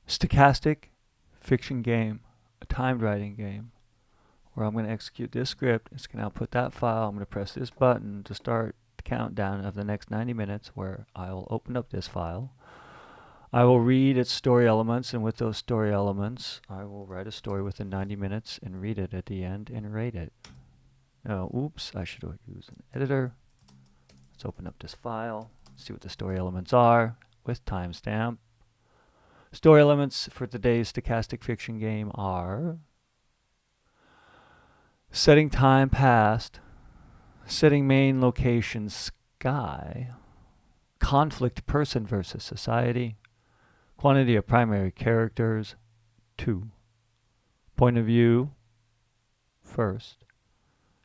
Stochastic fiction game, a timed writing game, where I'm going to execute this script. It's going to output that file. I'm going to press this button to start the countdown of the next 90 minutes, where I will open up this file. I will read its story elements, and with those story elements, I will write a story within 90 minutes and read it at the end and rate it. Oh, oops, I should use an editor. Let's open up this file, see what the story elements are with timestamp. Story elements for today's stochastic fiction game are setting time past, setting main location sky, conflict person versus society, quantity of primary characters 2, point of view first,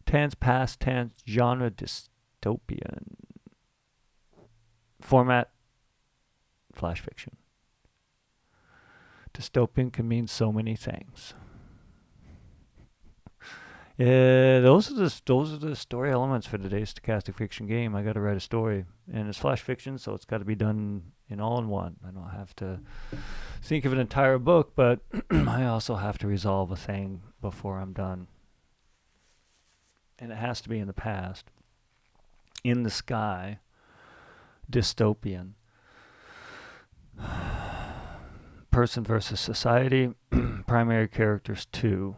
tense past tense, genre dystopian, format flash fiction. Dystopian can mean so many things. Those are the story elements for today's stochastic fiction game. I got to write a story, and it's flash fiction, so it's got to be done in all in one. I don't have to think of an entire book, but I also have to resolve a thing before I'm done, and it has to be in the past. In the sky, dystopian. Person versus society, primary characters 2,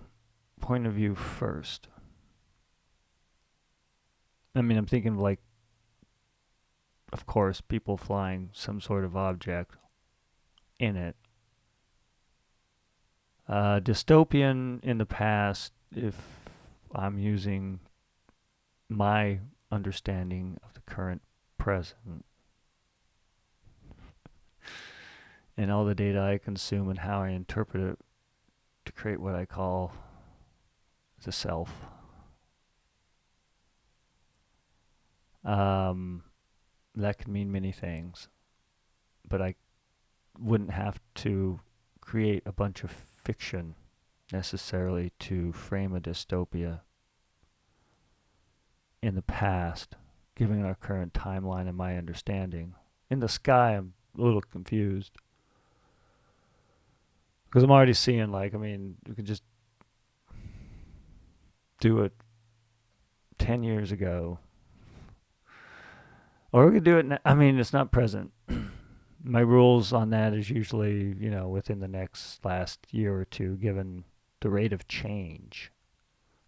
point of view first. I mean, I'm thinking of, like, of course, people flying some sort of object in it. Dystopian in the past, if I'm using my understanding of the current present and all the data I consume and how I interpret it to create what I call the self. That can mean many things, but I wouldn't have to create a bunch of fiction necessarily to frame a dystopia in the past, given our current timeline and my understanding. In the sky, I'm a little confused, because I'm already seeing, like, I mean, we could just do it 10 years ago. Or we could do it, I mean, it's not present. My rules on that is usually, within the last year or two, given the rate of change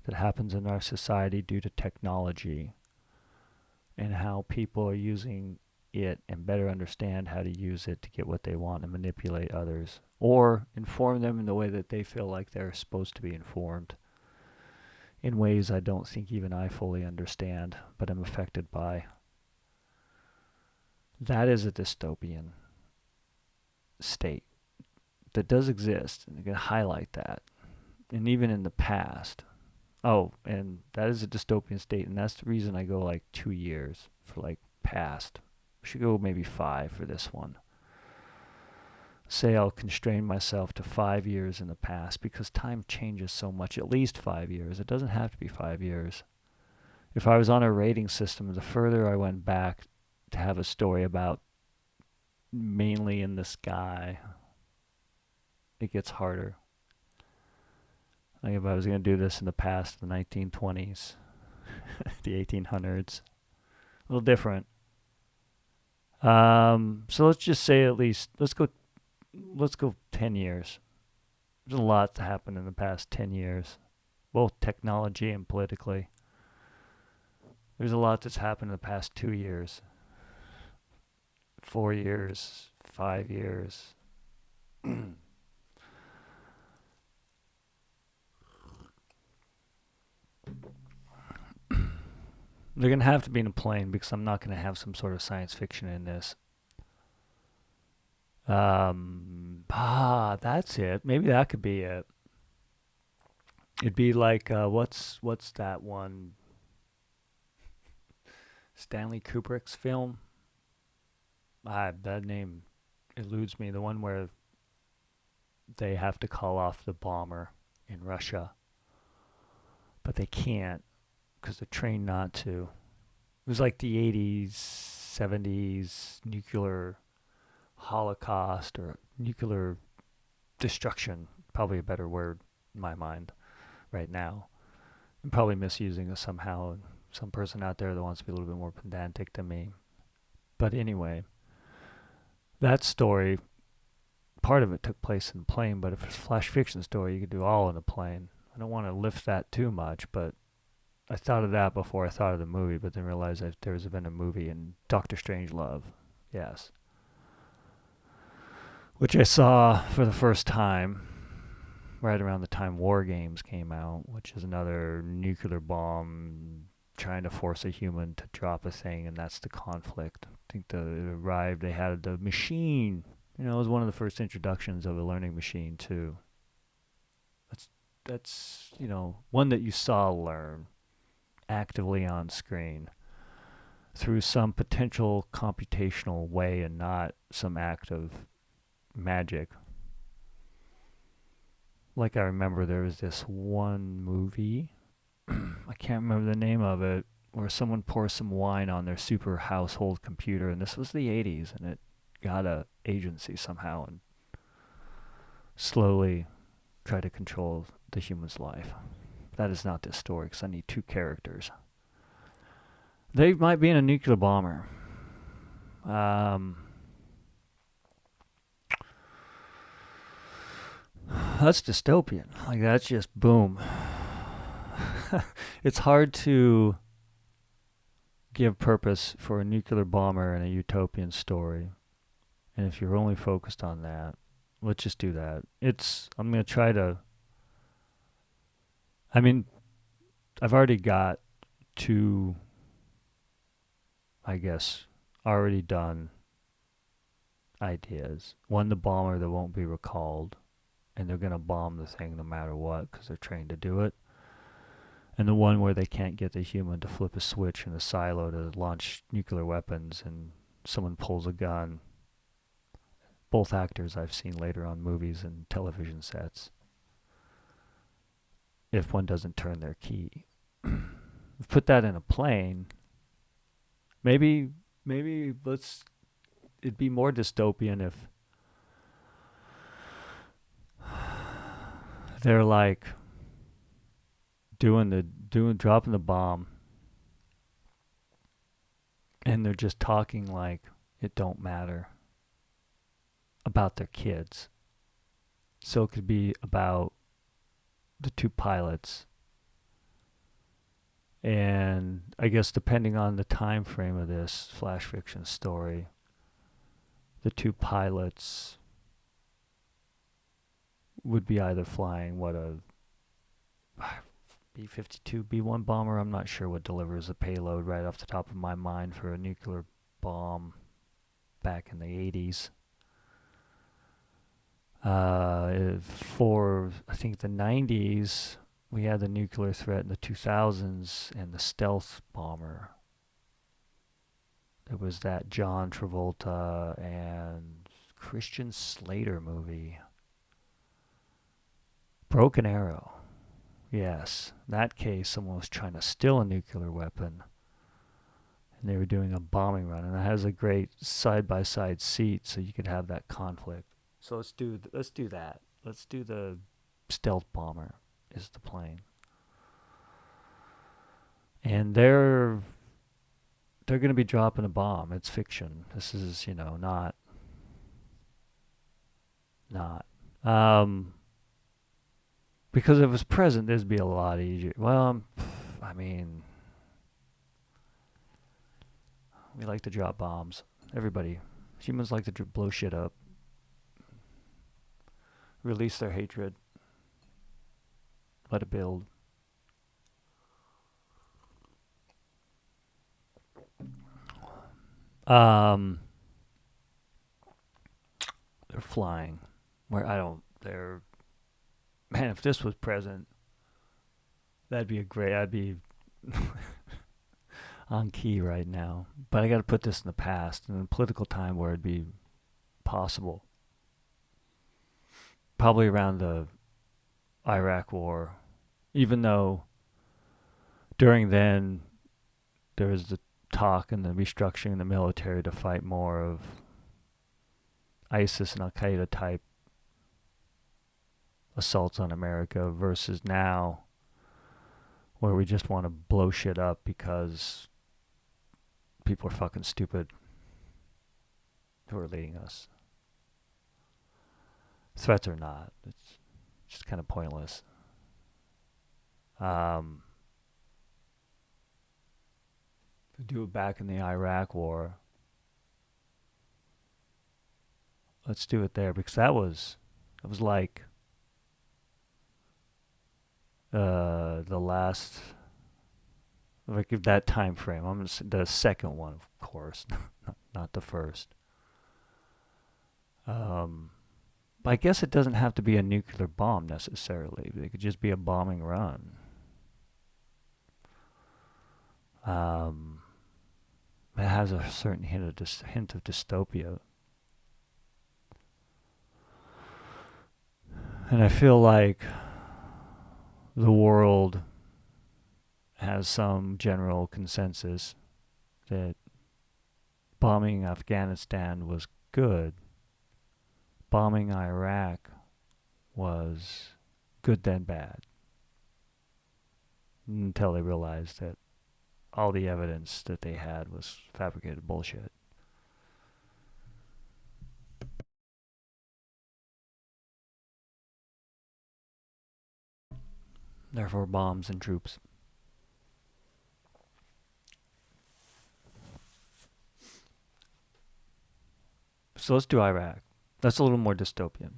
that happens in our society due to technology and how people are using it and better understand how to use it to get what they want and manipulate others, or inform them in the way that they feel like they're supposed to be informed in ways I don't think even I fully understand, but am affected by. That is a dystopian state that does exist, and you can highlight that. And even in the past. Oh, and that is a dystopian state, and that's the reason I go like 2 years for, like, past. We should go maybe 5 for this one. Say I'll constrain myself to 5 years in the past, because time changes so much. At least 5 years. It doesn't have to be 5 years. If I was on a rating system, the further I went back to have a story about mainly in the sky, it gets harder. Like if I was going to do this in the past, the 1920s, the 1800s, a little different. So let's just say at least, let's go 10 years. There's a lot to happen in the past 10 years, both technology and politically. There's a lot that's happened in the past 2 years, 4 years, 5 years. They're going to have to be in a plane, because I'm not going to have some sort of science fiction in this. That's it. Maybe that could be it. It'd be like, what's that one? Stanley Kubrick's film? That name eludes me. The one where they have to call off the bomber in Russia, but they can't because they're trained not to. It was like the 80s, 70s nuclear holocaust or nuclear destruction, probably a better word in my mind right now. I'm probably misusing it somehow. Some person out there that wants to be a little bit more pedantic than me. But anyway, that story, part of it took place in the plane, but if it's a flash fiction story, you could do all in a plane. I don't want to lift that too much, but I thought of that before I thought of the movie, but then realized that there's been a movie in Doctor Strangelove. Yes. Which I saw for the first time right around the time War Games came out, which is another nuclear bomb trying to force a human to drop a thing, and that's the conflict. I think it arrived, they had the machine. You know, it was one of the first introductions of a learning machine, too. That's one that you saw learn actively on screen through some potential computational way and not some act of magic. Like I remember there was this one movie, I can't remember the name of it, where someone pours some wine on their super household computer, and this was the 80s, and it got a agency somehow and slowly tried to control the human's life. That is not this story, because I need two characters. They might be in a nuclear bomber. That's dystopian. Like, that's just boom. It's hard to give purpose for a nuclear bomber in a utopian story. And if you're only focused on that, let's just do that. I'm going to try to, I've already got two, I guess, already done ideas. One, the bomber that won't be recalled, and they're going to bomb the thing no matter what because they're trained to do it. And the one where they can't get the human to flip a switch in a silo to launch nuclear weapons and someone pulls a gun. Both actors I've seen later on movies and television sets. If one doesn't turn their key. Put that in a plane. Maybe it'd be more dystopian if they're like dropping the bomb, and they're just talking like it don't matter about their kids. So it could be about the two pilots, and I guess depending on the time frame of this flash fiction story, the two pilots would be either flying a B-52, B-1 bomber. I'm not sure what delivers the payload right off the top of my mind for a nuclear bomb back in the 80s. For, I think, the 90s, we had the nuclear threat in the 2000s and the stealth bomber. There was that John Travolta and Christian Slater movie. Broken Arrow. Yes, in that case, someone was trying to steal a nuclear weapon, and they were doing a bombing run, and it has a great side-by-side seat, so you could have that conflict. So let's do that. Let's do the stealth bomber is the plane, and they're going to be dropping a bomb. It's fiction. This is not. Because if it was present, this would be a lot easier. Well, we like to drop bombs. Everybody. Humans like to blow shit up. Release their hatred. Let it build. They're flying. Man, if this was present, I'd be on key right now. But I got to put this in the past, in a political time where it'd be possible. Probably around the Iraq War, even though during then there was the talk and the restructuring in the military to fight more of ISIS and Al-Qaeda type assaults on America versus now where we just want to blow shit up because people are fucking stupid who are leading us. Threats or not, it's just kind of pointless. Do it back in the Iraq War. Let's do it there because that was like the last, like that time frame. I'm gonna say the second one, of course, not the first. But I guess it doesn't have to be a nuclear bomb necessarily. It could just be a bombing run. It has a certain hint of dystopia, and I feel like the world has some general consensus that bombing Afghanistan was good. Bombing Iraq was good then bad. Until they realized that all the evidence that they had was fabricated bullshit. Therefore, bombs and troops. So let's do Iraq. That's a little more dystopian.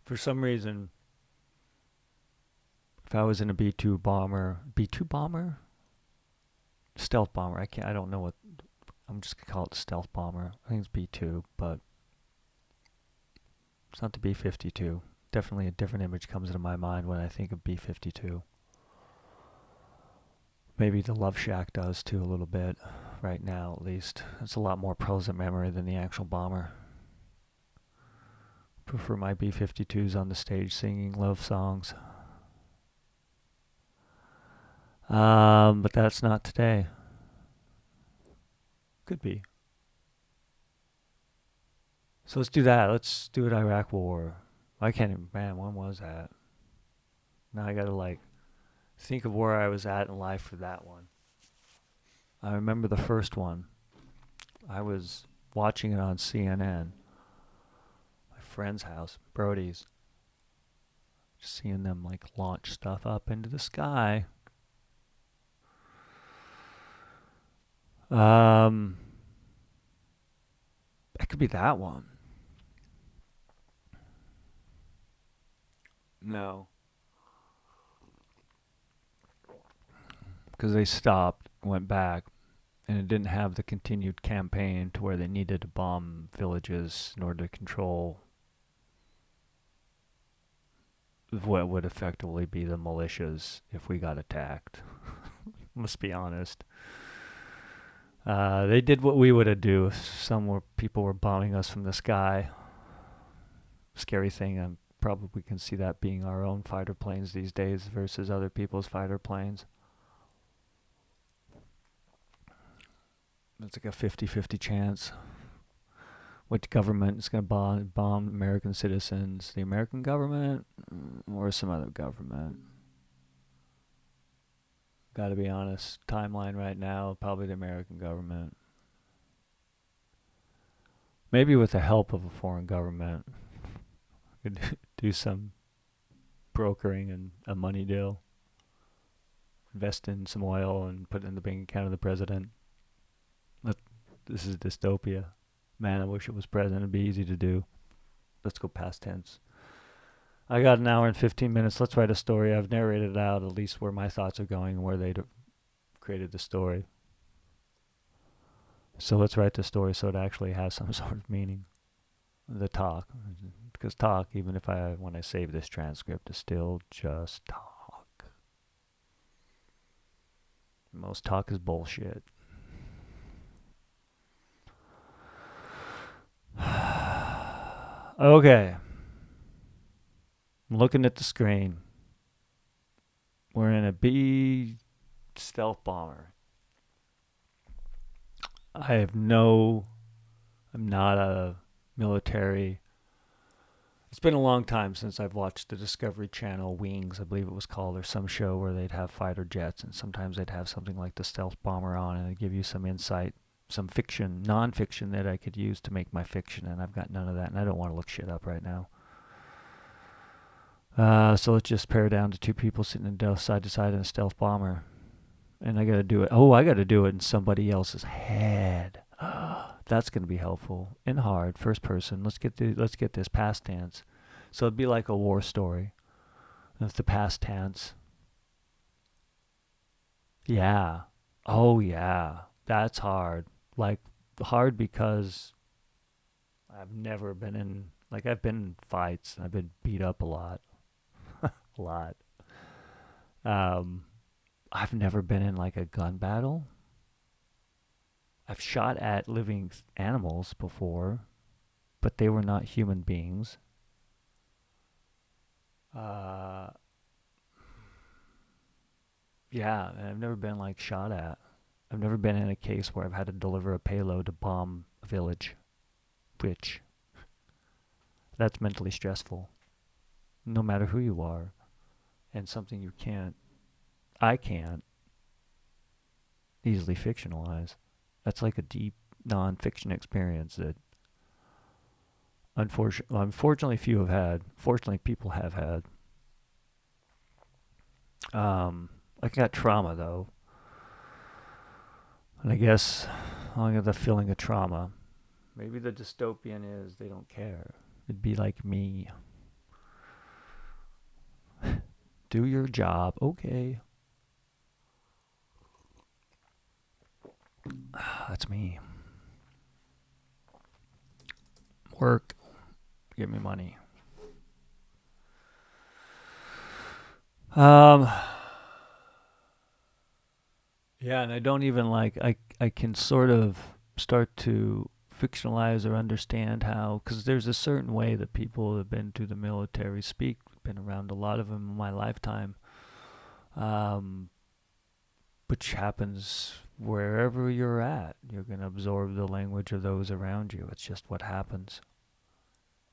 For some reason, if I was in a B-2 bomber, stealth bomber. I don't know what. I'm just gonna call it stealth bomber. I think it's B-2, but it's not the B-52. Definitely a different image comes into my mind when I think of B-52. Maybe the Love Shack does too a little bit, right now at least. It's a lot more present memory than the actual bomber. Prefer my B-52s on the stage singing love songs. But that's not today. Could be. So let's do that. Let's do it Iraq War. I can't even, man, when was that? Now I gotta think of where I was at in life for that one. I remember the first one. I was watching it on CNN. My friend's house, Brody's. Just seeing them launch stuff up into the sky. It could be that one. No. Because they stopped, went back, and it didn't have the continued campaign to where they needed to bomb villages in order to control what would effectively be the militias if we got attacked. Let's be honest. They did what we would do if people were bombing us from the sky. Scary thing, I probably can see that being our own fighter planes these days versus other people's fighter planes. It's like a 50-50 chance. Which government is going to bomb American citizens? The American government or some other government? Gotta be honest, timeline right now, probably the American government. Maybe with the help of a foreign government. Could do some brokering and a money deal. Invest in some oil and put it in the bank account of the president. This is dystopia. Man, I wish it was present. It'd be easy to do. Let's go past tense. I got an hour and 15 minutes. Let's write a story. I've narrated out at least where my thoughts are going and where they created the story. So let's write the story so it actually has some sort of meaning. The talk. Because talk, even if when I save this transcript, is still just talk. Most talk is bullshit. Okay. I'm looking at the screen. We're in a B stealth bomber. I'm not a military. It's been a long time since I've watched the Discovery Channel Wings, I believe it was called, or some show where they'd have fighter jets, and sometimes they'd have something like the stealth bomber on, and it'd give you some insight, some fiction, non-fiction that I could use to make my fiction, and I've got none of that, and I don't want to look shit up right now. So let's just pare down to two people sitting in side to side in a stealth bomber, and I got to do it. Oh, I got to do it in somebody else's head. That's going to be helpful and hard. First person. Let's get this past tense. So it'd be like a war story. That's the past tense. Yeah. Oh yeah. That's hard. Like hard because I've never been in, like, I've been in fights. I've been beat up a lot. A lot. I've never been in like a gun battle. I've shot at living animals before, but they were not human beings. Uh, yeah, and I've never been like shot at. I've never been in a case where I've had to deliver a payload to bomb a village, which that's mentally stressful, no matter who you are, and something I can't easily fictionalize. That's like a deep non-fiction experience that unfortunately few have had. Fortunately, people have had. I got trauma though, and I guess I got the feeling of trauma. Maybe the dystopian is they don't care. It'd be like me. Do your job, okay. That's me. Work, give me money. Yeah, and I don't even like, I can sort of start to fictionalize or understand how, because there's a certain way that people that have been to the military speak. Been around a lot of them in my lifetime, which happens wherever you're at. You're going to absorb the language of those around you. It's just what happens.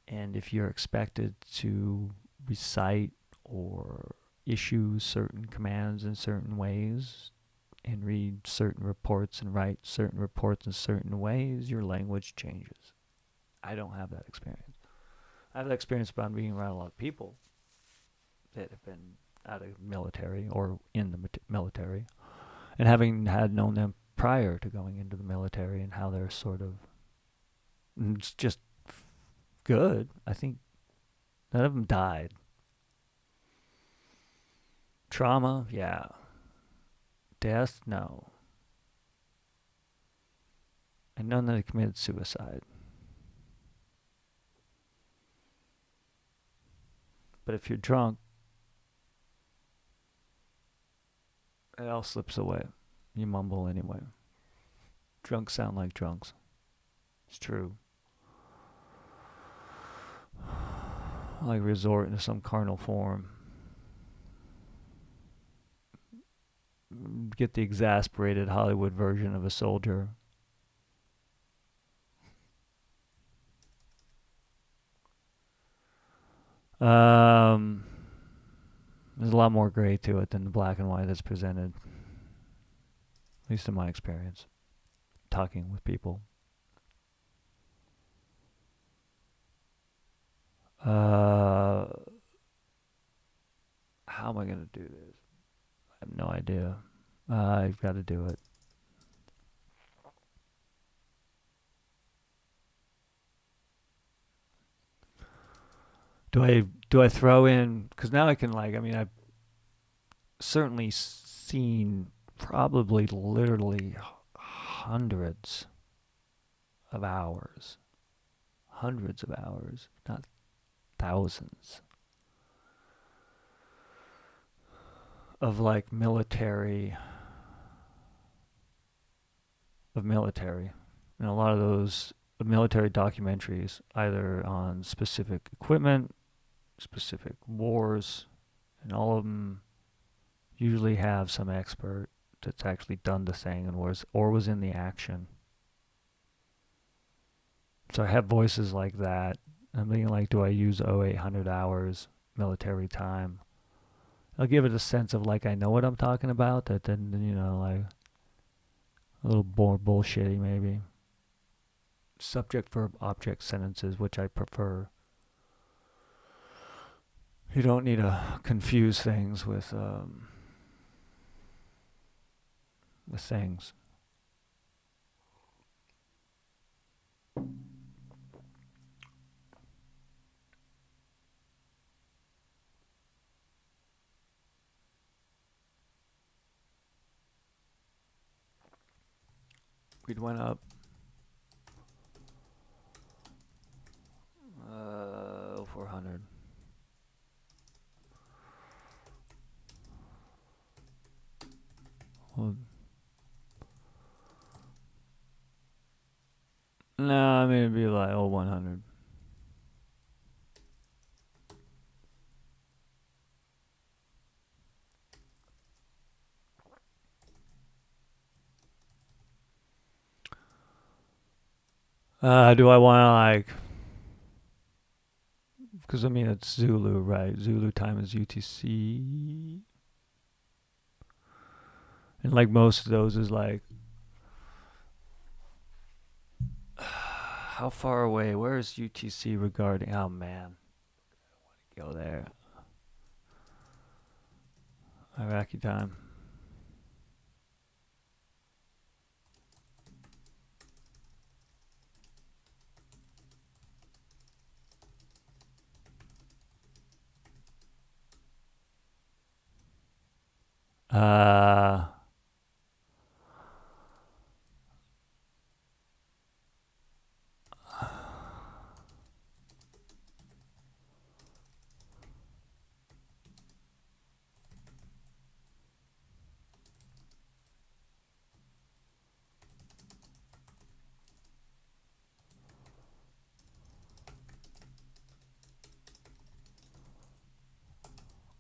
And if you're expected to recite or issue certain commands in certain ways and read certain reports and write certain reports in certain ways, your language changes. I don't have that experience. I have that experience about being around a lot of people that have been out of military or in the military, and having had known them prior to going into the military and how they're sort of, it's just good. I think none of them died. Trauma, yeah. Death, no. And none that committed suicide. But if you're drunk, it all slips away. You mumble anyway. Drunks sound like drunks. It's true. Like resort into some carnal form. Get the exasperated Hollywood version of a soldier. There's a lot more gray to it than the black and white that's presented. At least in my experience. Talking with people. How am I going to do this? I have no idea. I've got to do it. Do I throw in, because now I can, like, I mean, I've certainly seen probably literally hundreds of hours, not thousands, of like military, and a lot of those military documentaries, either on specific equipment, specific wars, and all of them usually have some expert that's actually done the thing and was in the action. So I have voices like that I'm thinking like, do I use 0800 hours military time? I'll give it a sense of like I know what I'm talking about. That then like a little more bullshitty maybe. Subject verb object sentences, which I prefer. You don't need to confuse things with things. We went up 400. Well, no, I mean it'd be like 100. Do I want to like? Because I mean it's Zulu, right? Zulu time is UTC, and like most of those is like, how far away? Where is UTC regarding? Oh man, go there. Iraqi time. Uh,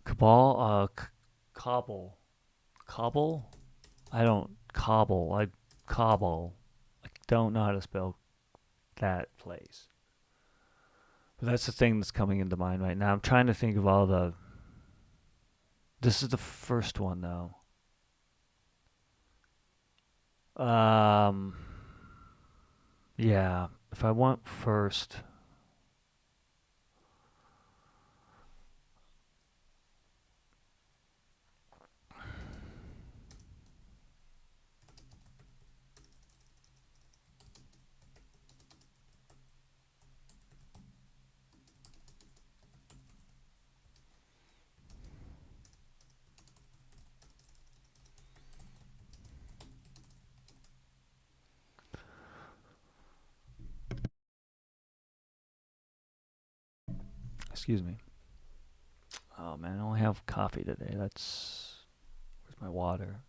Cabal. Cobble. Cobble. I don't cobble. I cobble. I don't know how to spell that place. But that's the thing that's coming into mind right now. I'm trying to think of all the. This is the first one though. Um. Yeah. If I want first. Excuse me. Oh man, I only have coffee today. Where's my water?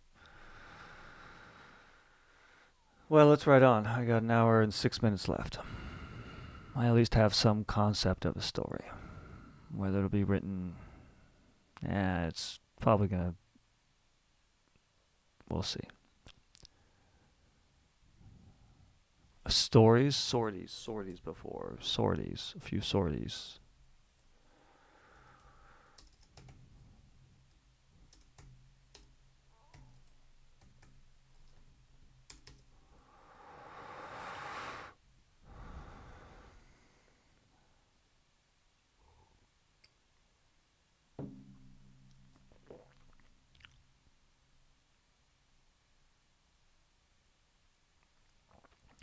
Well, let's ride on. I got an hour and 6 minutes left. I at least have some concept of a story. Whether it'll be written, it's probably gonna. We'll see. Sorties before sorties, a few sorties.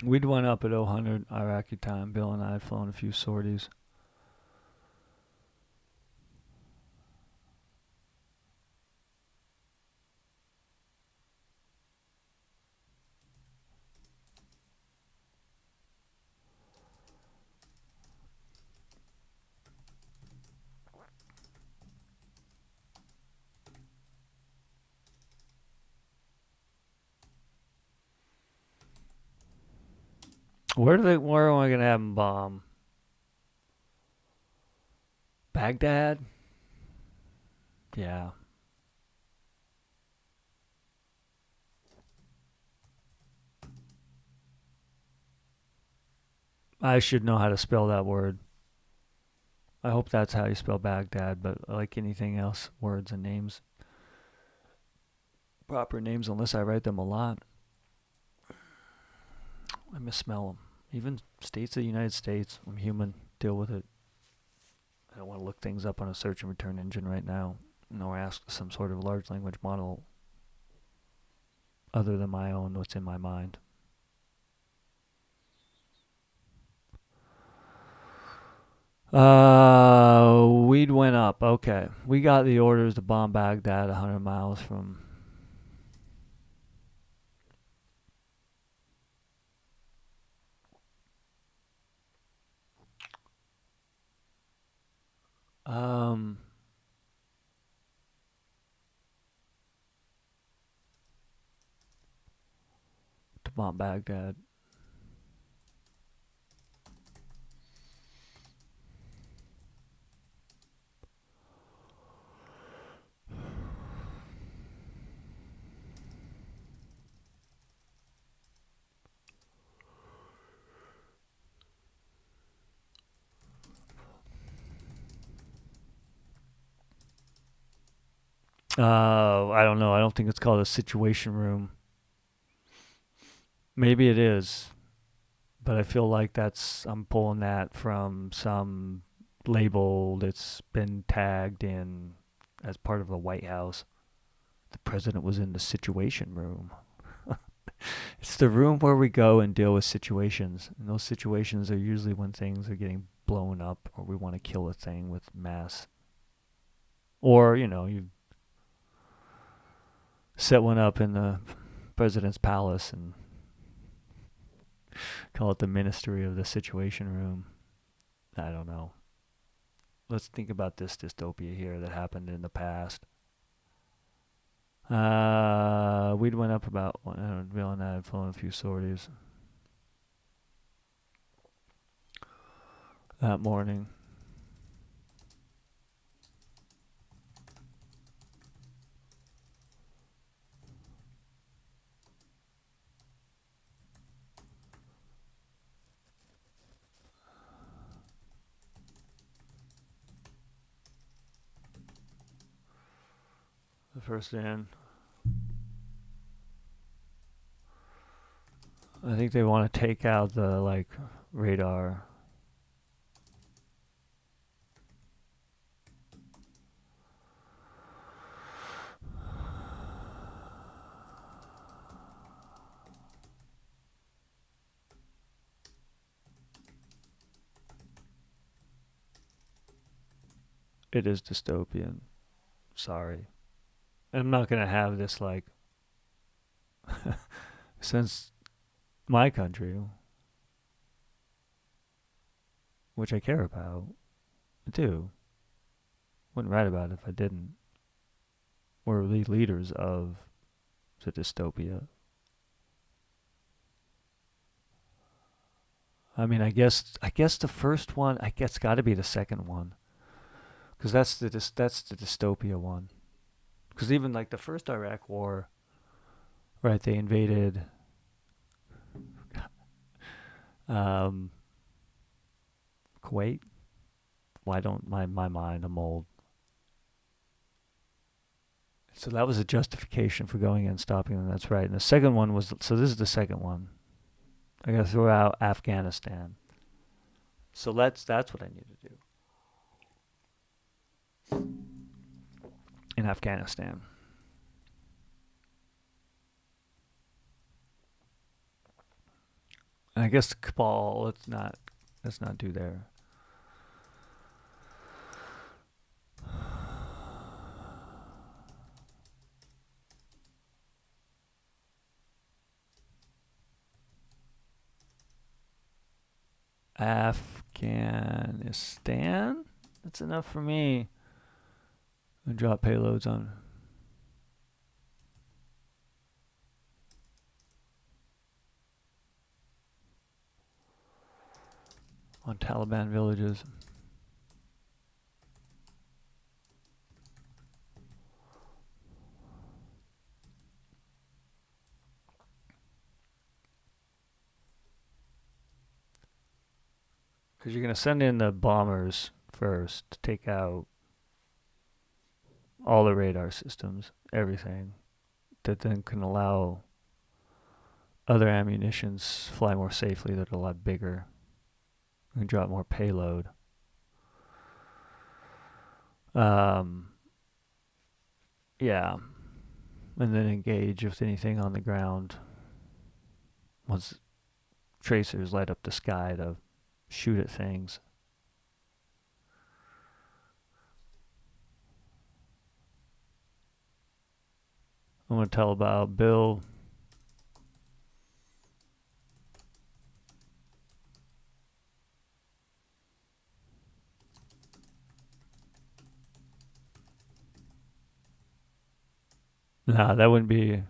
We'd went up at 0 Iraqi time. Bill and I had flown a few sorties. Where am I gonna have them bomb? Baghdad? Yeah. I should know how to spell that word. I hope that's how you spell Baghdad, but like anything else, words and names, proper names, unless I write them a lot, I misspell them. Even states of the United States, I'm human, deal with it. I don't want to look things up on a search and return engine right now, nor ask some sort of large language model other than my own, what's in my mind. Weed went up. Okay. We got the orders to bomb Baghdad 100 miles from. Um, to bomb Baghdad. I don't know. I don't think it's called a situation room. Maybe it is, but I feel like I'm pulling that from some label that's been tagged in as part of the White House. The president was in the situation room. It's the room where we go and deal with situations. And those situations are usually when things are getting blown up or we want to kill a thing with mass. Or, you set one up in the president's palace and call it the Ministry of the Situation Room. I don't know. Let's think about this dystopia here that happened in the past. We'd went up about real and I had flown a few sorties that morning. The first in. I think they want to take out the radar. It is dystopian. Sorry. I'm not gonna have this since my country, which I care about, I do. Wouldn't write about it if I didn't. We're the leaders of the dystopia. I mean, I guess the first one. I guess got to be the second one, because that's the dystopia one. Because even like the first Iraq War, right? They invaded Kuwait. Why don't my mind? I'm old. So that was a justification for going in and stopping them. That's right. And the second one was so. This is the second one. I gotta throw out Afghanistan. So that's what I need to do in Afghanistan. And I guess the cabal. Let's not do there. Afghanistan. That's enough for me. And drop payloads on Taliban villages. Because you're going to send in the bombers first to take out all the radar systems, everything, that then can allow other ammunitions fly more safely that are a lot bigger and drop more payload. Yeah. And then engage with anything on the ground once tracers light up the sky to shoot at things. I'm going to tell about Bill. Nah, that wouldn't be.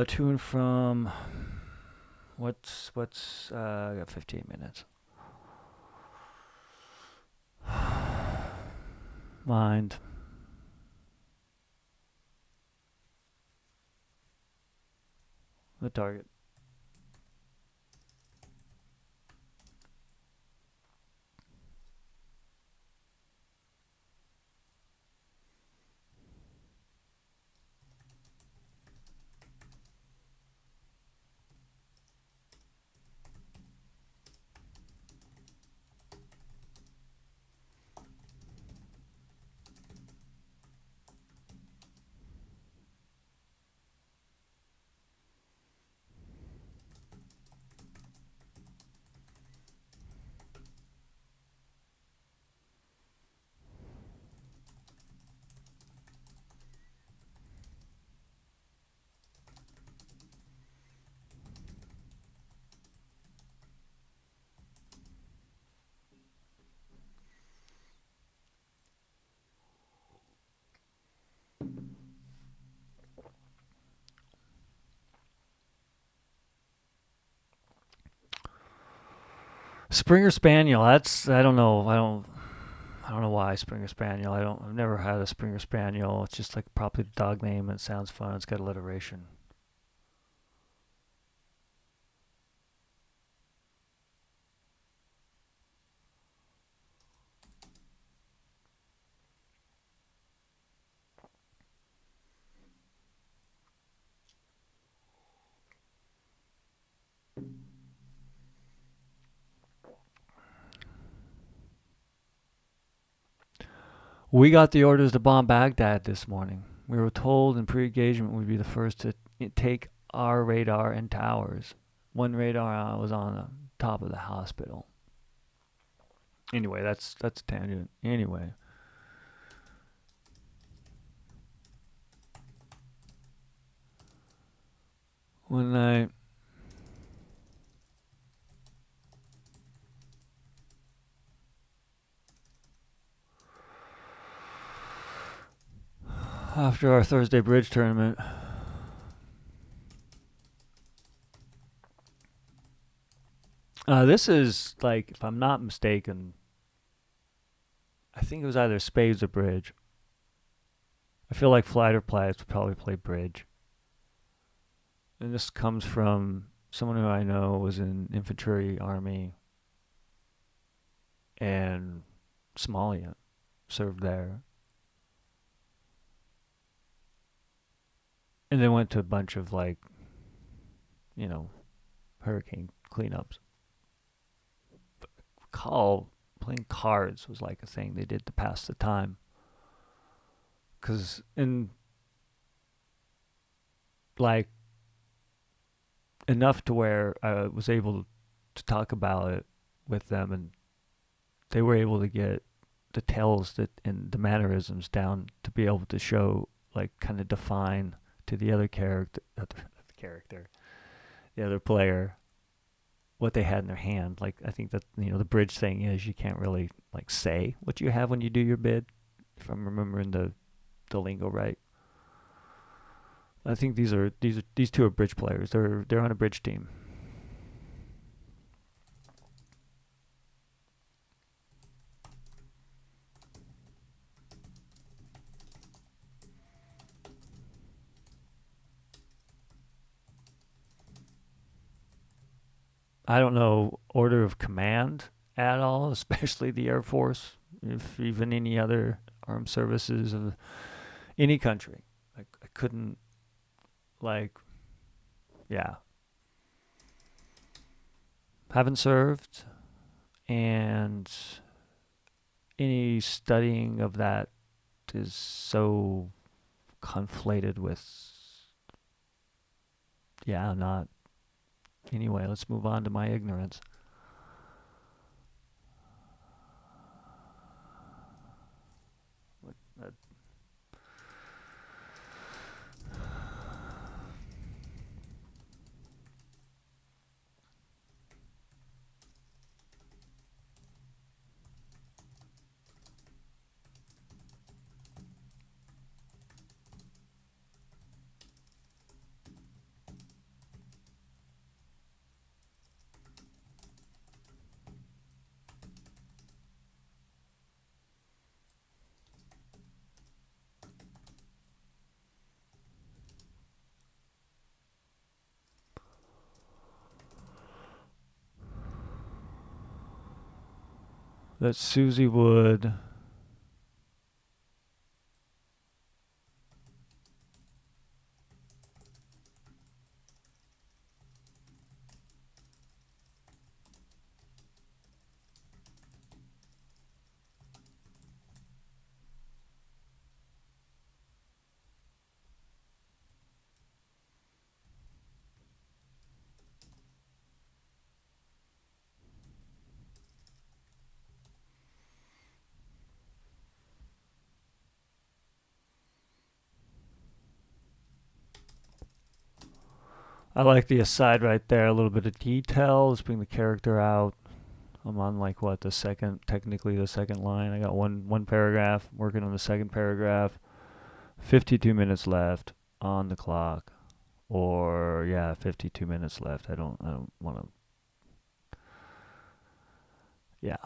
To and from. I got 15 minutes. Mind. The target. Springer Spaniel. I don't know. I don't know why Springer Spaniel. I've never had a Springer Spaniel. It's just like probably the dog name and it sounds fun. It's got alliteration. We got the orders to bomb Baghdad this morning. We were told in pre-engagement we'd be the first to take our radar and towers. One radar was on the top of the hospital. Anyway, that's a tangent. Anyway. One night, after our Thursday bridge tournament, this is like, if I'm not mistaken, I think it was either spades or bridge. I feel like fighter pilots would probably play bridge. And this comes from someone who I know was in infantry army and Somalia, served there. And then went to a bunch of like, hurricane cleanups. recall playing cards was like a thing they did to pass the time. Cause in like enough to where I was able to talk about it with them, and they were able to get the tales that and the mannerisms down to be able to show, like, kind of define to the other character, the other player, what they had in their hand. Like, I think that, the bridge thing is you can't really like say what you have when you do your bid, if I'm remembering the lingo right. I think these two are bridge players. They're on a bridge team. I don't know order of command at all, especially the Air Force, if even any other armed services of any country. I couldn't, like, yeah, haven't served, and any studying of that is so conflated with, yeah, not. Anyway, let's move on to my ignorance. That Susie would. I like the aside right there. A little bit of detail. Let's bring the character out. I'm on, like, what, technically the second line. I got one paragraph. Working on the second paragraph. 52 minutes left on the clock. Or, yeah, 52 minutes left. I don't want to. Yeah.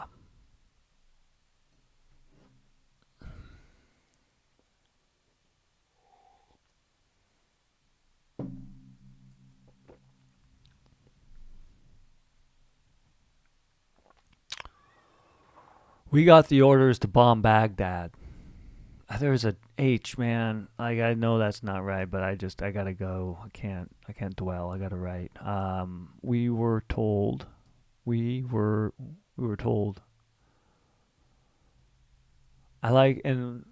We got the orders to bomb Baghdad. There's a H, man. Like, I know that's not right, but I gotta go. I can't dwell. I gotta write. We were told. We were told. I like, and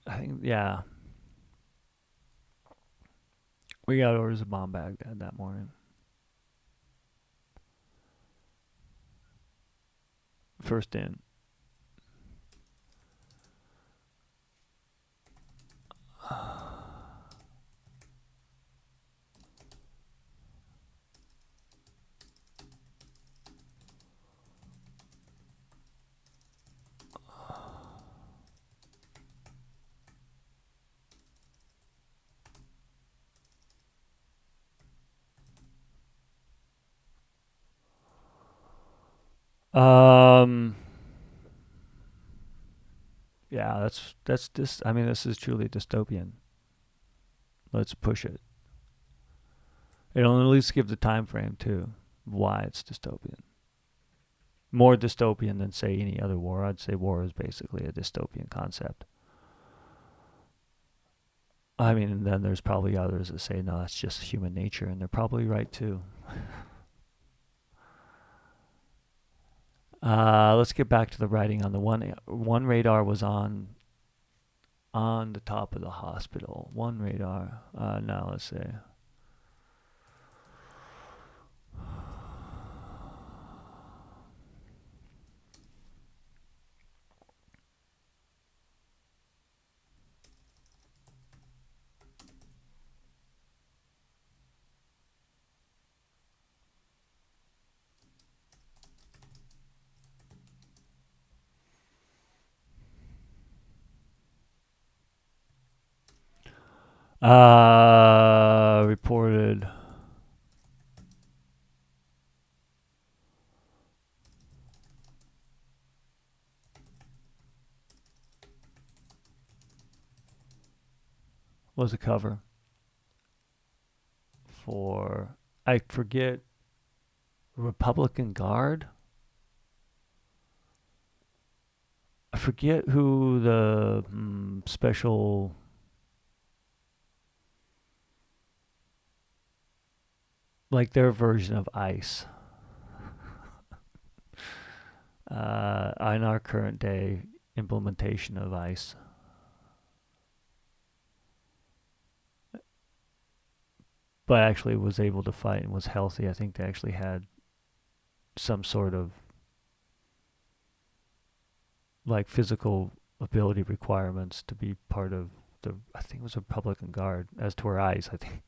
I think, yeah, we got orders to bomb Baghdad that morning. First in. Um. Yeah, that's this. I mean, this is truly dystopian. Let's push it. It'll at least give the time frame too, why it's dystopian. More dystopian than, say, any other war. I'd say war is basically a dystopian concept. I mean, and then there's probably others that say, no, that's just human nature, and they're probably right too. Let's get back to the writing on the one radar was on the top of the hospital. One radar. Now let's see. Reported. Was a cover for, I forget, Republican Guard. I forget who the special, like their version of ICE, in our current day implementation of ICE. But actually was able to fight and was healthy. I think they actually had some sort of like physical ability requirements to be part of the, I think it was a Republican Guard. As to our ICE, I think you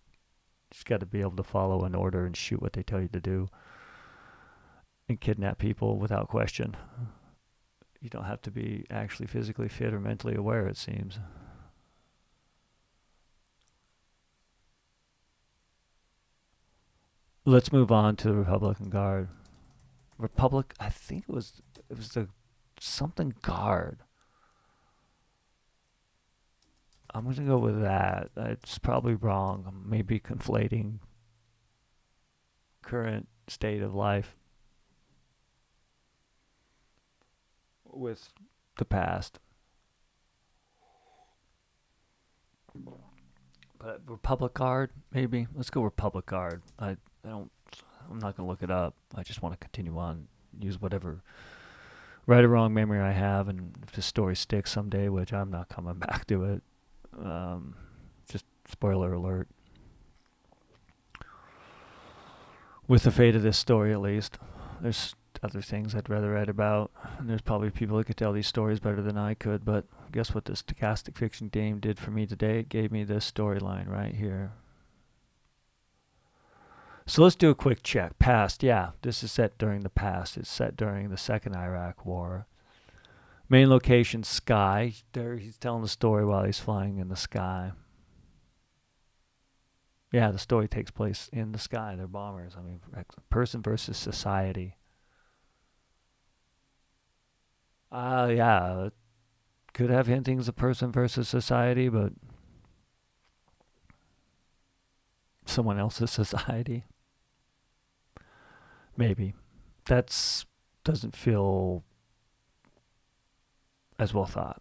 just got to be able to follow an order and shoot what they tell you to do and kidnap people without question. You don't have to be actually physically fit or mentally aware, it seems. Let's move on to the Republican Guard. I think it was the something Guard. I'm going to go with that. It's probably wrong. I'm maybe conflating current state of life with the past. But Republic Guard, maybe. Let's go Republic Guard. I don't. I'm not gonna look it up. I just want to continue on, use whatever right or wrong memory I have, and if the story sticks someday, which I'm not coming back to it. Just spoiler alert. With the fate of this story, at least, there's other things I'd rather write about, and there's probably people that could tell these stories better than I could, but guess what the Stochastic Fiction game did for me today? It gave me this storyline right here. So let's do a quick check. Past, yeah, this is set during the past. It's set during the Second Iraq War. Main location, sky. There, he's telling the story while he's flying in the sky. Yeah, the story takes place in the sky. They're bombers. I mean, person versus society. Yeah, it could have hintings of person versus society, but someone else's society. Maybe. That's doesn't feel as well thought.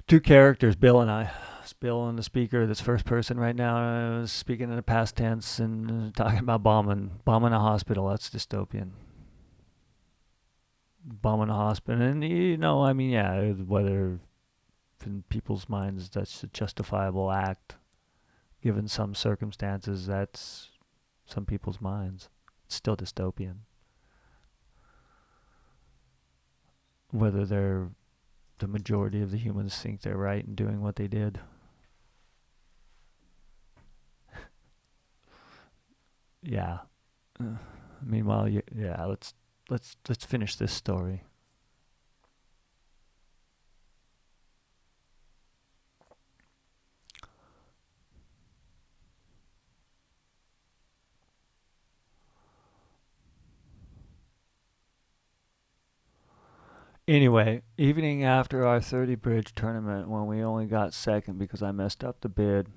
Two characters, Bill and I. It's Bill and the speaker that's first person right now, speaking in the past tense and talking about bombing a hospital. That's dystopian. Bombing a hospital, and I mean, yeah, whether in people's minds that's a justifiable act, given some circumstances, that's some people's minds. It's still dystopian. Whether the majority of the humans think they're right in doing what they did. Yeah. Meanwhile, yeah. Let's finish this story. Anyway, evening after our 30 bridge tournament, when we only got second because I messed up a bid.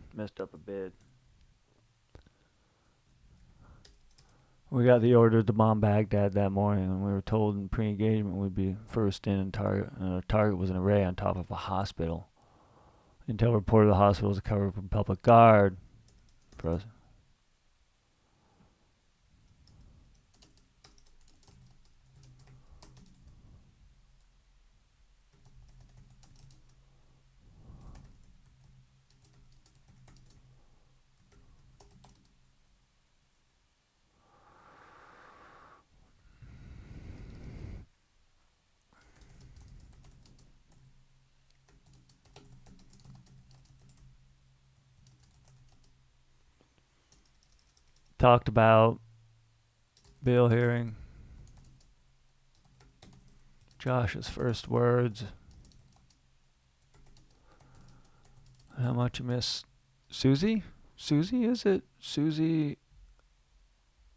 We got the order to bomb Baghdad that morning, and we were told in pre-engagement we'd be first in and our target was an array on top of a hospital. Intel reported the hospital was covered from public guard for us. talked about Bill hearing Josh's first words. How much you miss Susie? Susie, is it? Susie.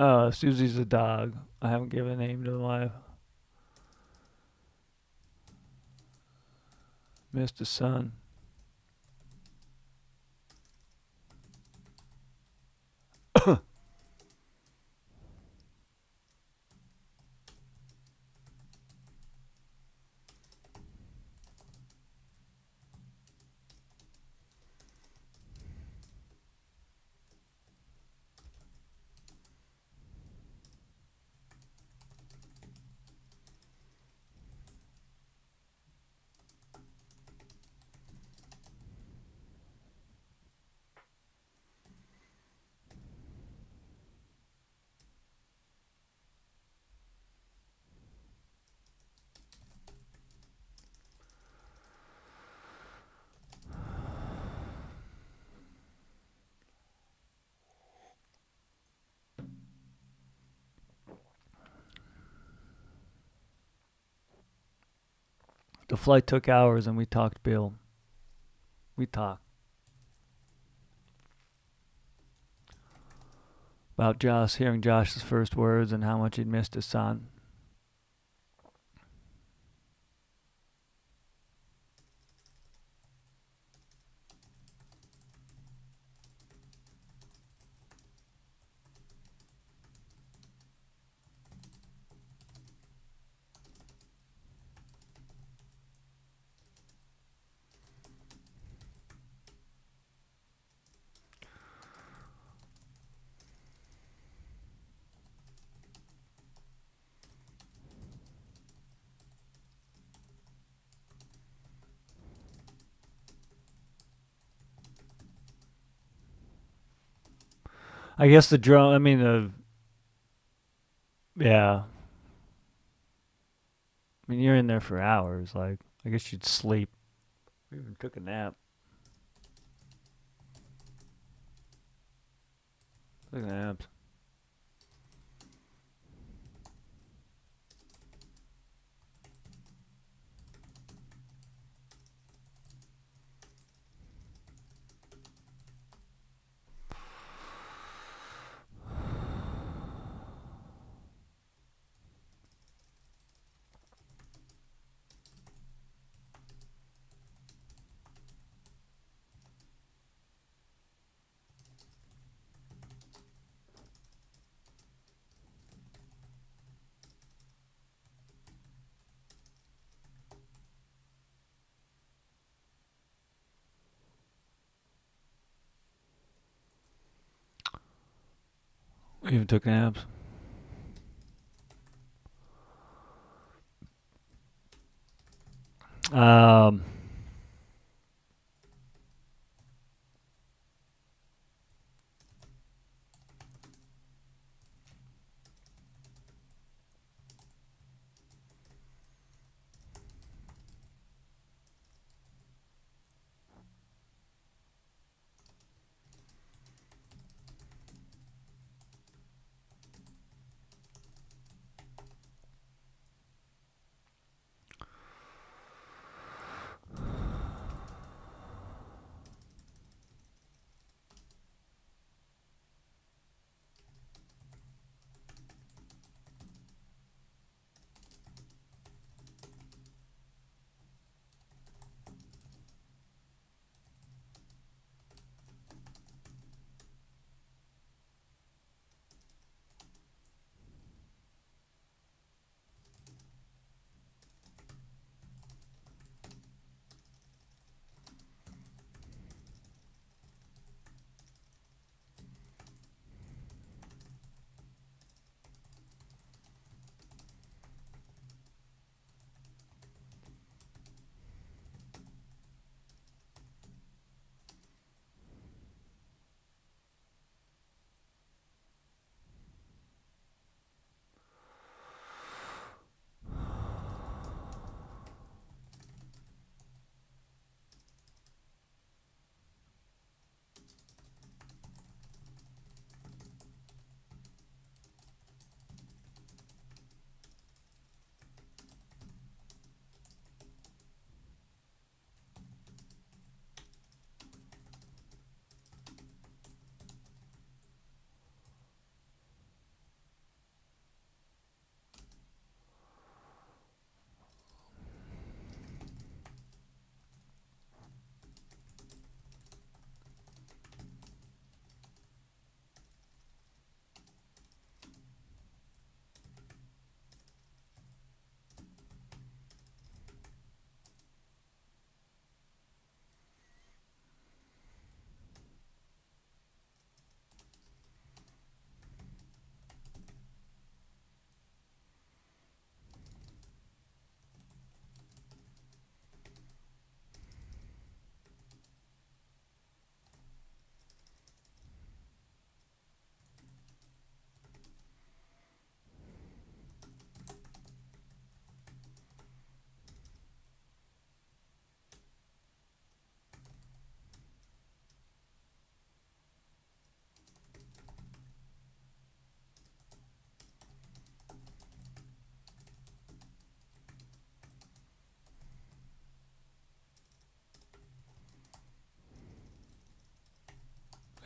Susie's a dog. I haven't given a name to my missed a son. The flight took hours and we talked Bill. We talked about Josh, hearing Josh's first words and how much he'd missed his son. I guess the drone, I mean, yeah. I mean, you're in there for hours. Like, I guess you'd sleep. We even took a nap. Took naps. We even took naps. Um,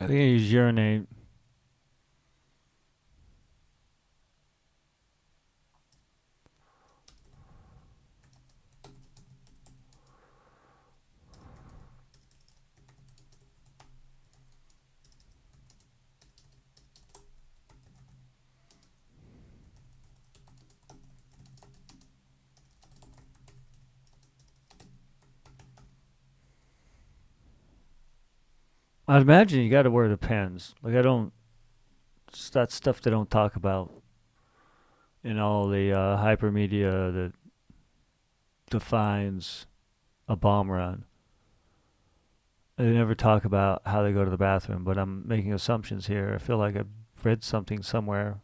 I think I use urinate. I'd imagine you got to wear the pens. Like I don't. It's that stuff they don't talk about in all the hypermedia that defines a bomb run. They never talk about how they go to the bathroom, but I'm making assumptions here. I feel like I've read something somewhere.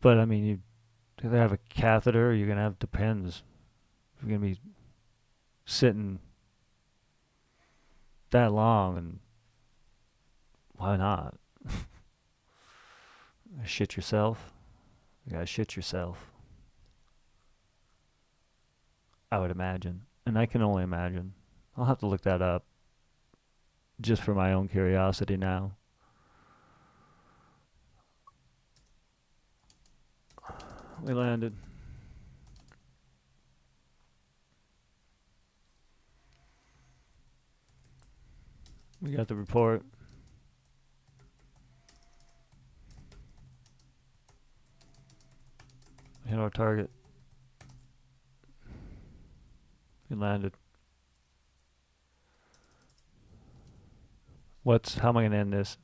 But I mean, you either have a catheter or you're gonna have depends. You're gonna be sitting that long, and why not? Shit yourself. You gotta shit yourself. I would imagine, and I can only imagine. I'll have to look that up just for my own curiosity now. We landed. We got the report. Hit our target. We landed. How am I gonna end this?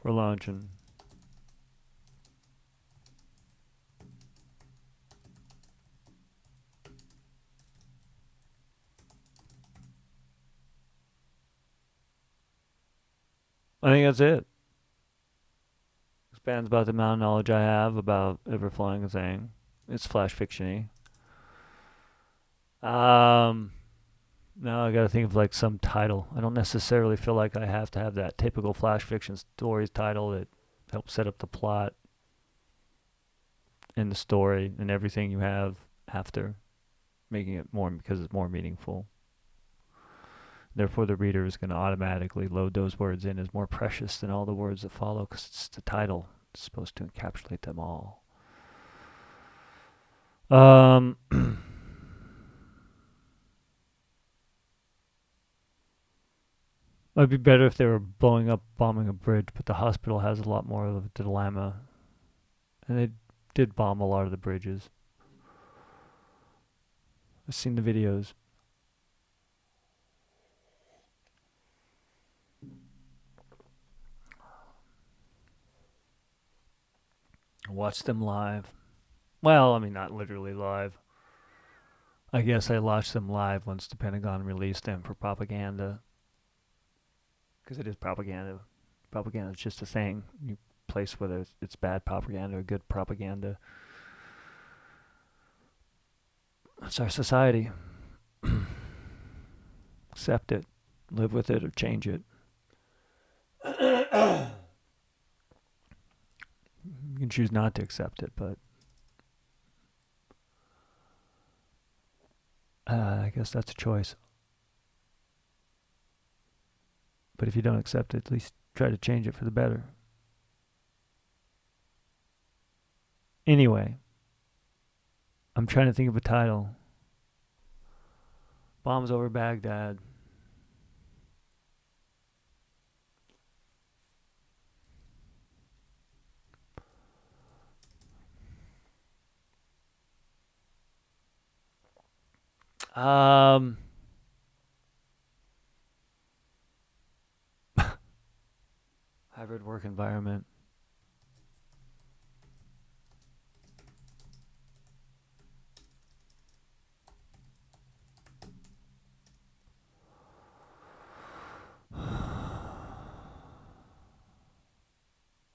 We're launching. I think that's it. Expands about the amount of knowledge I have about ever flying a thing. It's flash fiction-y. Now I gotta think of like some title. I don't necessarily feel like I have to have that typical flash fiction stories title that helps set up the plot and the story and everything you have after, making it more because it's more meaningful. Therefore, the reader is going to automatically load those words in as more precious than all the words that follow because it's the title. It's supposed to encapsulate them all. It'd be better if they were bombing a bridge, but the hospital has a lot more of a dilemma. And they did bomb a lot of the bridges. I've seen the videos. I watched them live. Well, I mean, not literally live. I guess I watched them live once the Pentagon released them for propaganda. Because it is propaganda. Propaganda is just a thing. You place whether it's bad propaganda or good propaganda. That's our society. Accept it, live with it, or change it. You can choose not to accept it, but I guess that's a choice. But if you don't accept it, at least try to change it for the better. Anyway, I'm trying to think of a title. Bombs over Baghdad. Hybrid work environment.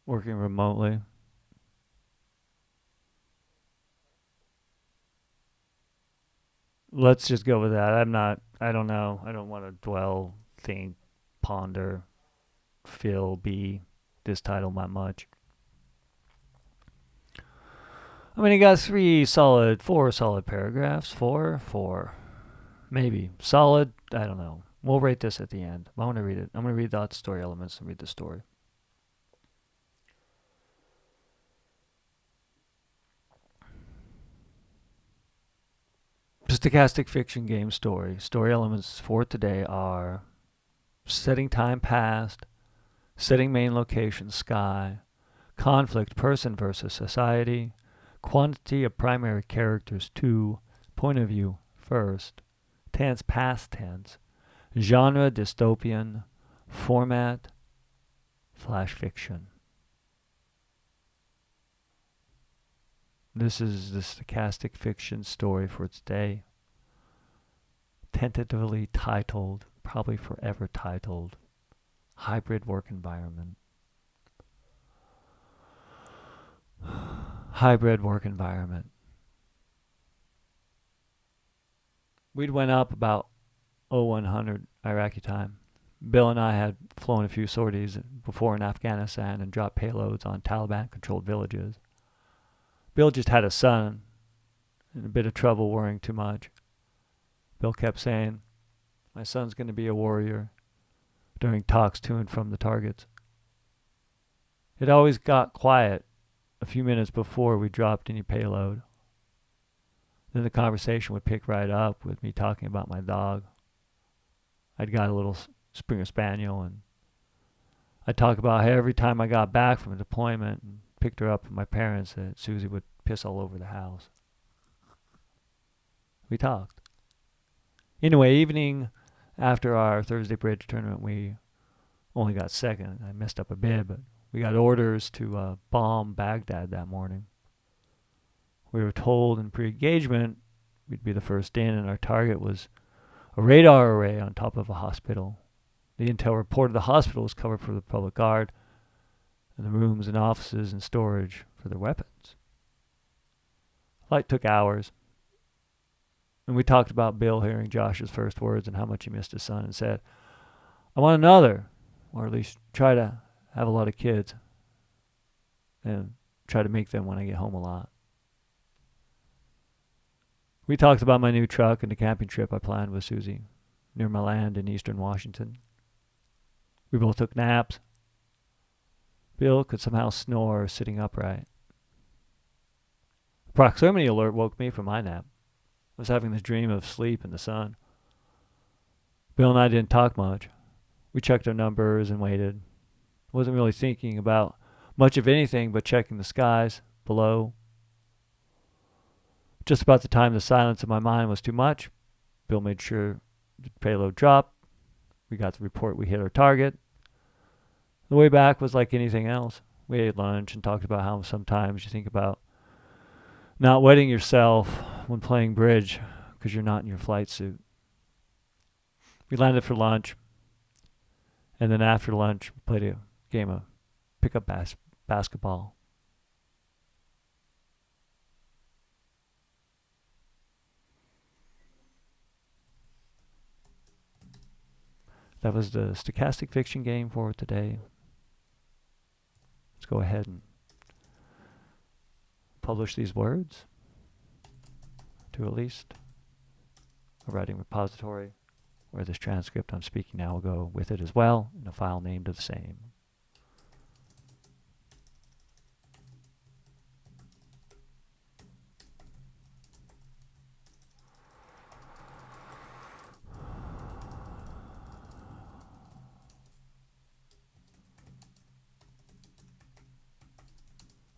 Working remotely. Let's just go with that. I don't know. I don't want to think ponder, feel, be this title that much. I mean, he got four solid paragraphs. Four. Maybe. Solid, I don't know. We'll rate this at the end. I want to read it. I'm going to read the story elements and read the story. Stochastic fiction game story. Story elements for today are setting time past, setting main location sky, conflict person versus society, quantity of primary characters 2, point of view first, tense past tense, genre dystopian, format flash fiction. This is the stochastic fiction story for today, tentatively titled, probably forever titled, Hybrid Work Environment. Hybrid work environment. We'd went up about 0100 Iraqi time. Bill and I had flown a few sorties before in Afghanistan and dropped payloads on Taliban-controlled villages. Bill just had a son, in a bit of trouble worrying too much. Bill kept saying, my son's going to be a warrior, during talks to and from the targets. It always got quiet a few minutes before we dropped any payload. Then the conversation would pick right up with me talking about my dog. I'd got a little Springer Spaniel, and I'd talk about how every time I got back from a deployment and picked her up with my parents, that Susie would piss all over the house. We talked. Anyway, evening after our Thursday bridge tournament, we only got second. I messed up a bit, but we got orders to bomb Baghdad that morning. We were told in pre-engagement we'd be the first in, and our target was a radar array on top of a hospital. The intel reported the hospital was covered for the public guard, and the rooms and offices and storage for their weapons. Flight took hours, and we talked about Bill hearing Josh's first words and how much he missed his son, and said, I want another, or at least try to have a lot of kids and try to make them when I get home a lot. We talked about my new truck and the camping trip I planned with Susie near my land in eastern Washington. We both took naps. Bill could somehow snore sitting upright. A proximity alert woke me from my nap. I was having this dream of sleep in the sun. Bill and I didn't talk much. We checked our numbers and waited. I wasn't really thinking about much of anything but checking the skies below. Just about the time the silence in my mind was too much, Bill made sure the payload dropped. We got the report we hit our target. The way back was like anything else. We ate lunch and talked about how sometimes you think about not wetting yourself when playing bridge because you're not in your flight suit. We landed for lunch, and then after lunch, we played a game of pickup basketball. That was the stochastic fiction game for today. Let's go ahead and publish these words to at least a writing repository where this transcript I'm speaking now will go with it as well in a file named the same.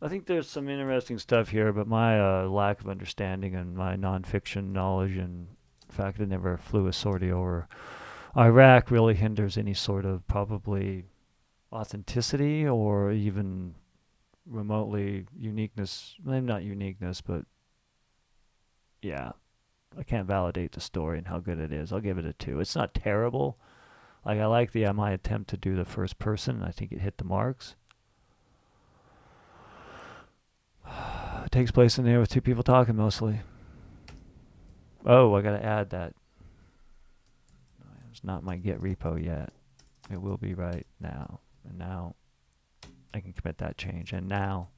I think there's some interesting stuff here, but my lack of understanding and my nonfiction knowledge and the fact that I never flew a sortie over Iraq really hinders any sort of probably authenticity or even remotely uniqueness. Maybe not uniqueness, but yeah, I can't validate the story and how good it is. I'll give it a 2. It's not terrible. Like I like my attempt to do the first person. I think it hit the marks. It takes place in there with 2 people talking mostly. Oh, I gotta add that. It's not my Git repo yet. It will be right now. And now I can commit that change. And now,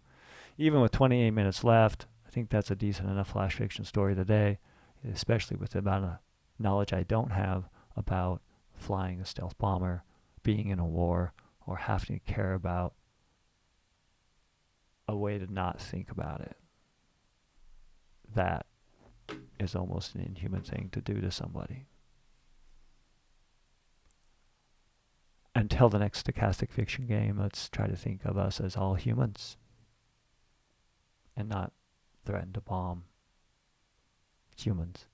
even with 28 minutes left, I think that's a decent enough flash fiction story today, especially with the amount of knowledge I don't have about flying a stealth bomber, being in a war, or having to care about a way to not think about it. That is almost an inhuman thing to do to somebody. Until the next stochastic fiction game, let's try to think of us as all humans and not threaten to bomb humans.